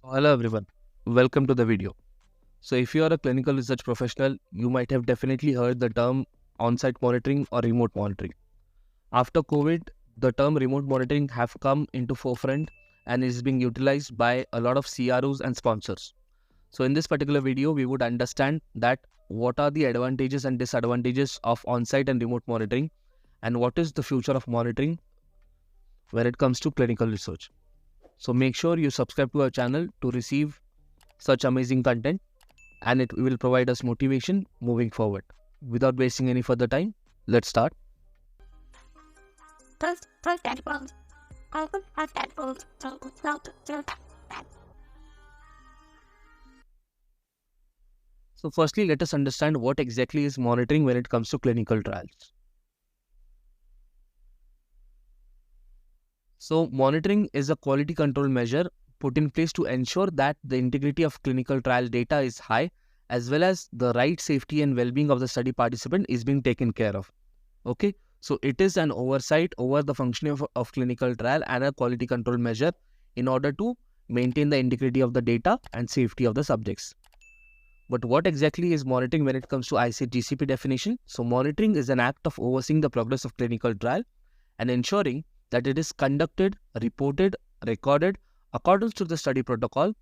Hello everyone, welcome to the video. So if you are a clinical research professional, you might have definitely heard the term on-site monitoring or remote monitoring. After COVID, the term remote monitoring have come into forefront and is being utilized by a lot of CROs and sponsors. So in this particular video, we would understand that what are the advantages and disadvantages of on-site and remote monitoring and what is the future of monitoring when it comes to clinical research. So make sure you subscribe to our channel to receive such amazing content, and it will provide us motivation moving forward. Without wasting any further time, let's start. So firstly, let us understand what exactly is monitoring when it comes to clinical trials. So monitoring is a quality control measure put in place to ensure that the integrity of clinical trial data is high, as well as the right safety and well-being of the study participant is being taken care of. Okay, so it is an oversight over the functioning of clinical trial and a quality control measure in order to maintain the integrity of the data and safety of the subjects. But what exactly is monitoring when it comes to ICGCP definition? So monitoring is an act of overseeing the progress of clinical trial and ensuring that it is conducted, reported, recorded according to the study protocol,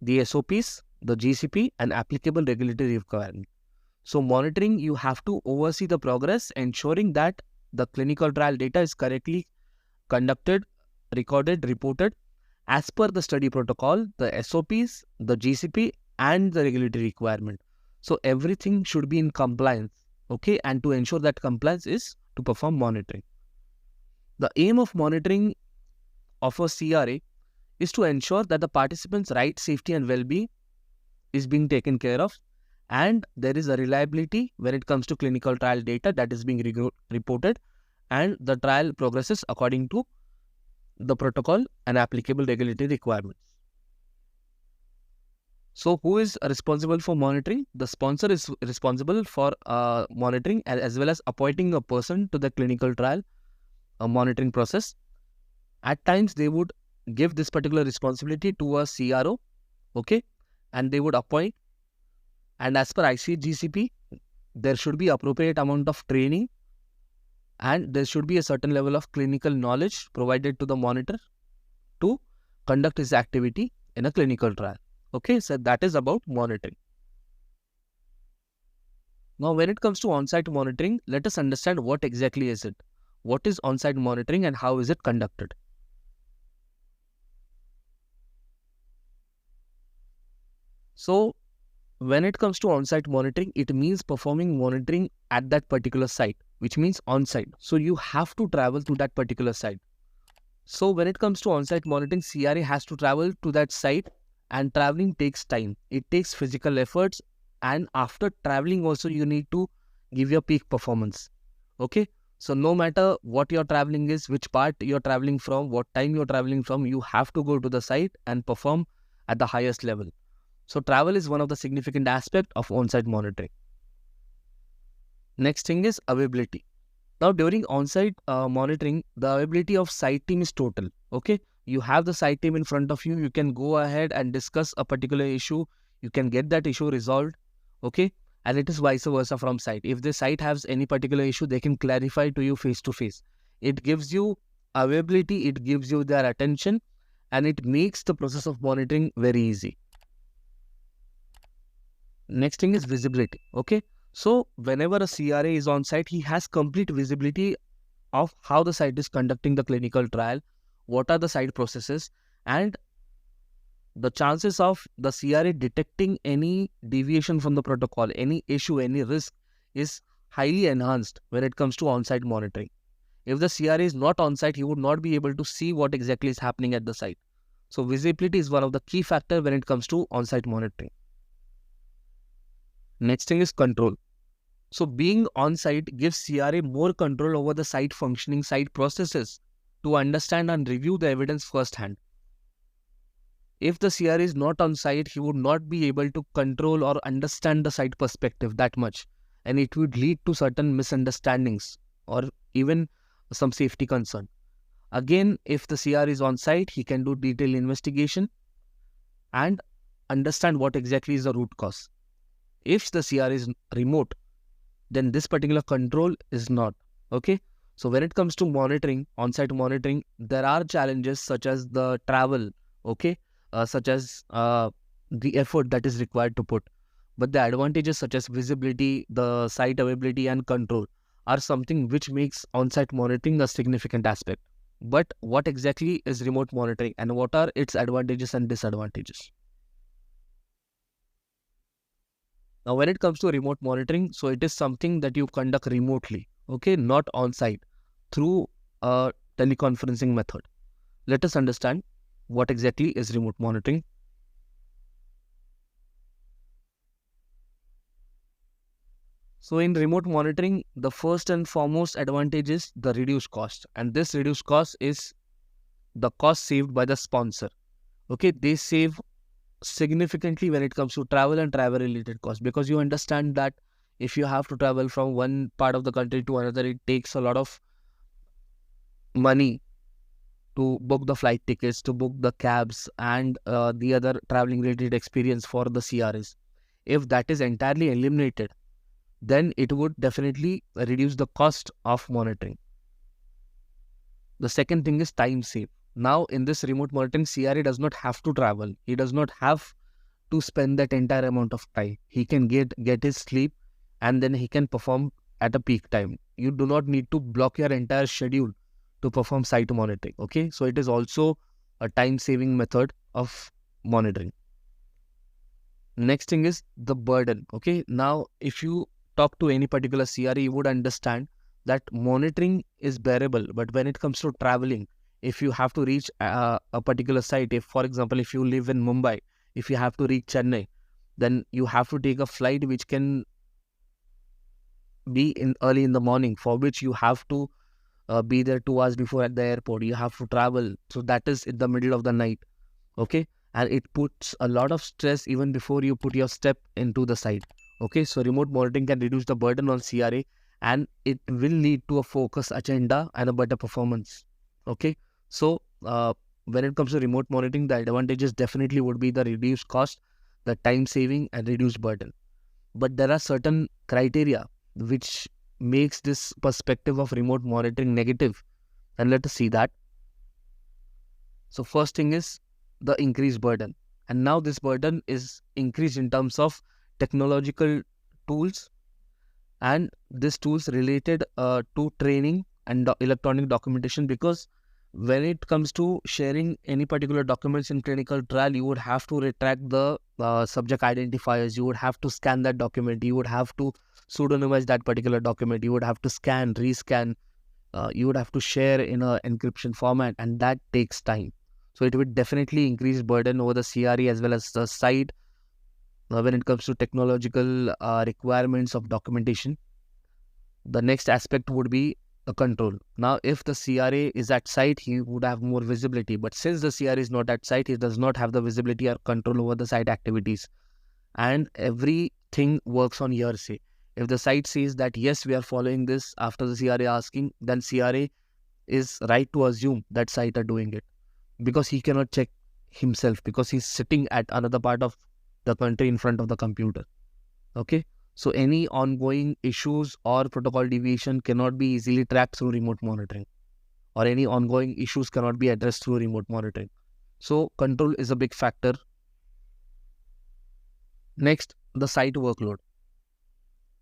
the SOPs, the GCP, and applicable regulatory requirements. So monitoring, you have to oversee the progress, ensuring that the clinical trial data is correctly conducted, recorded, reported as per the study protocol, the SOPs, the GCP, and the regulatory requirement. So everything should be in compliance, okay? And to ensure that compliance is to perform monitoring. The aim of monitoring of a CRA is to ensure that the participants' right, safety, and well-being is being taken care of, and there is a reliability when it comes to clinical trial data that is being reported, and the trial progresses according to the protocol and applicable regulatory requirements. So who is responsible for monitoring? The sponsor is responsible for monitoring as well as appointing a person to the clinical trial monitoring process. At times they would give this particular responsibility to a CRO, okay, and they would appoint, and as per ICGCP, there should be appropriate amount of training and there should be a certain level of clinical knowledge provided to the monitor to conduct his activity in a clinical trial. Okay, so that is about monitoring. Now, when it comes to on-site monitoring, let us understand what exactly is it. What is on-site monitoring and how is it conducted? So, when it comes to on-site monitoring, it means performing monitoring at that particular site, which means on-site. So, you have to travel to that particular site. So, when it comes to on-site monitoring, CRA has to travel to that site, and traveling takes time. It takes physical efforts, and after traveling also you need to give your peak performance. Okay, so no matter what your traveling is, which part you're traveling from, what time you're traveling from, you have to go to the site and perform at the highest level. So travel is one of the significant aspect of on-site monitoring. Next thing is availability. Now during on-site monitoring, the availability of site team is total. Okay, you have the site team in front of you. You can go ahead and discuss a particular issue. You can get that issue resolved. Okay, and it is vice versa from site. If the site has any particular issue, they can clarify to you face to face. It gives you availability. It gives you their attention, and it makes the process of monitoring very easy. Next thing is visibility. Okay, so whenever a CRA is on site, he has complete visibility of how the site is conducting the clinical trial, what are the site processes, and the chances of the CRA detecting any deviation from the protocol, any issue, any risk is highly enhanced when it comes to on-site monitoring. If the CRA is not on-site, he would not be able to see what exactly is happening at the site. So visibility is one of the key factors when it comes to on-site monitoring. Next thing is control. So being on-site gives CRA more control over the site functioning, site processes to understand and review the evidence firsthand. If the CRA is not on site, he would not be able to control or understand the site perspective that much, and it would lead to certain misunderstandings or even some safety concern. Again, if the CR is on site, he can do detailed investigation and understand what exactly is the root cause. If the CR is remote, then this particular control is not. Okay. So when it comes to monitoring, on-site monitoring, there are challenges such as the travel, okay, such as the effort that is required to put. But the advantages such as visibility, the site availability and control are something which makes on-site monitoring a significant aspect. But what exactly is remote monitoring and what are its advantages and disadvantages? Now, when it comes to remote monitoring, so it is something that you conduct remotely, okay, not on-site, through a teleconferencing method. Let us understand what exactly is remote monitoring. So in remote monitoring, the first and foremost advantage is the reduced cost. And this reduced cost is the cost saved by the sponsor. Okay, they save significantly when it comes to travel and travel related costs, because you understand that if you have to travel from one part of the country to another, it takes a lot of money to book the flight tickets, to book the cabs and the other traveling related experience for the CRS. If that is entirely eliminated, then it would definitely reduce the cost of monitoring. The second thing is time save. Now in this remote monitoring, CRA does not have to travel. He does not have to spend that entire amount of time. He can get his sleep and then he can perform at a peak time. You do not need to block your entire schedule to perform site monitoring. Okay, so it is also a time saving method of monitoring. Next thing is the burden. Okay, now if you talk to any particular CRE, you would understand that monitoring is bearable, but when it comes to traveling, if you have to reach a particular site, if for example if you live in Mumbai, if you have to reach Chennai, then you have to take a flight which can be in early in the morning, for which you have to be there 2 hours before at the airport. You have to travel, so that is in the middle of the night. Okay, and it puts a lot of stress even before you put your step into the site. Okay, so remote monitoring can reduce the burden on CRA and it will lead to a focused agenda and a better performance. Okay, so when it comes to remote monitoring, the advantages definitely would be the reduced cost, the time saving and reduced burden. But there are certain criteria which makes this perspective of remote monitoring negative, and let us see that. So first thing is the increased burden, and now this burden is increased in terms of technological tools, and these tools related to training and electronic documentation, because when it comes to sharing any particular documents in clinical trial, you would have to retract the subject identifiers, you would have to scan that document, you would have to pseudonymize that particular document, you would have to scan, rescan, you would have to share in a encryption format, and that takes time. So it would definitely increase burden over the CRE as well as the site when it comes to technological requirements of documentation. The next aspect would be the control. Now, if the CRA is at site, he would have more visibility. But since the CRA is not at site, he does not have the visibility or control over the site activities. And everything works on hearsay. If the site says that, yes, we are following this after the CRA asking, then CRA is right to assume that site are doing it, because he cannot check himself, because he's sitting at another part of the country in front of the computer. Okay. So any ongoing issues or protocol deviation cannot be easily tracked through remote monitoring, or any ongoing issues cannot be addressed through remote monitoring. So control is a big factor. Next, the site workload.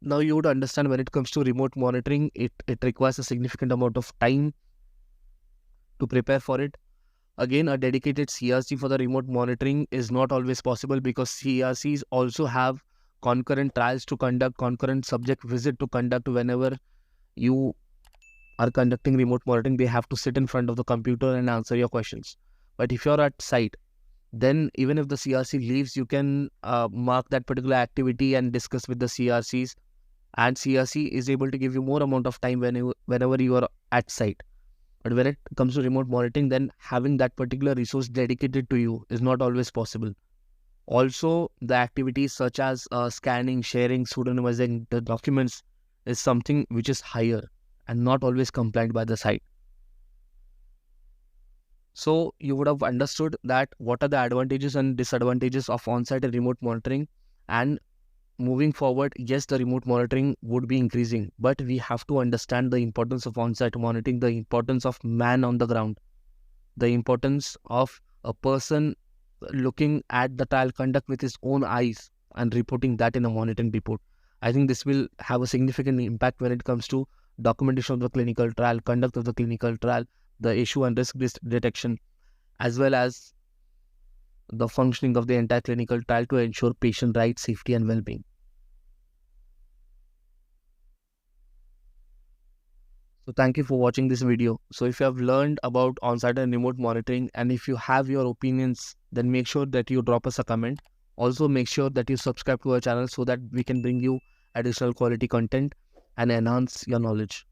Now you would understand when it comes to remote monitoring, it requires a significant amount of time to prepare for it. Again, a dedicated CRC for the remote monitoring is not always possible, because CRCs also have concurrent trials to conduct, concurrent subject visit to conduct. Whenever you are conducting remote monitoring, they have to sit in front of the computer and answer your questions. But if you're at site, then even if the CRC leaves, you can mark that particular activity and discuss with the CRCs, and CRC is able to give you more amount of time whenever you are at site. But when it comes to remote monitoring, then having that particular resource dedicated to you is not always possible. Also, the activities such as scanning, sharing, pseudonymizing the documents is something which is higher and not always compliant by the site. So you would have understood that what are the advantages and disadvantages of on-site and remote monitoring. And moving forward, yes, the remote monitoring would be increasing, but we have to understand the importance of on-site monitoring, the importance of man on the ground, the importance of a person looking at the trial conduct with his own eyes and reporting that in a monitoring report. I think this will have a significant impact when it comes to documentation of the clinical trial, conduct of the clinical trial, the issue and risk detection, as well as the functioning of the entire clinical trial to ensure patient rights, safety, and well-being. So thank you for watching this video. So if you have learned about on-site and remote monitoring, and if you have your opinions, then make sure that you drop us a comment. Also make sure that you subscribe to our channel so that we can bring you additional quality content and enhance your knowledge.